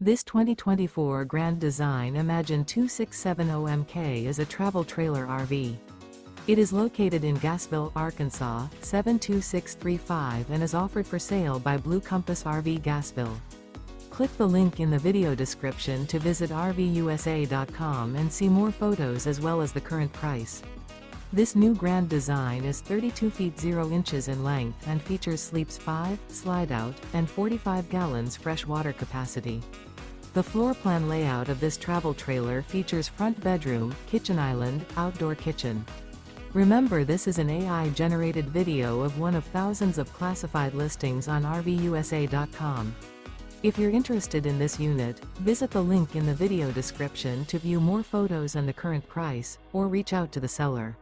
This 2024 Grand Design Imagine 2670MK is a travel trailer RV. It is located in Gassville, Arkansas, 72635 and is offered for sale by Blue Compass RV Gassville. Click the link in the video description to visit RVUSA.com and see more photos as well as the current price. This new Grand Design is 32 feet 0 inches in length and features sleeps 5, Slideout, and 45 gallons fresh water capacity. The floor plan layout of this travel trailer features front bedroom, kitchen island, outdoor kitchen. Remember, this is an AI-generated video of one of thousands of classified listings on RVUSA.com. If you're interested in this unit, visit the link in the video description to view more photos and the current price, or reach out to the seller.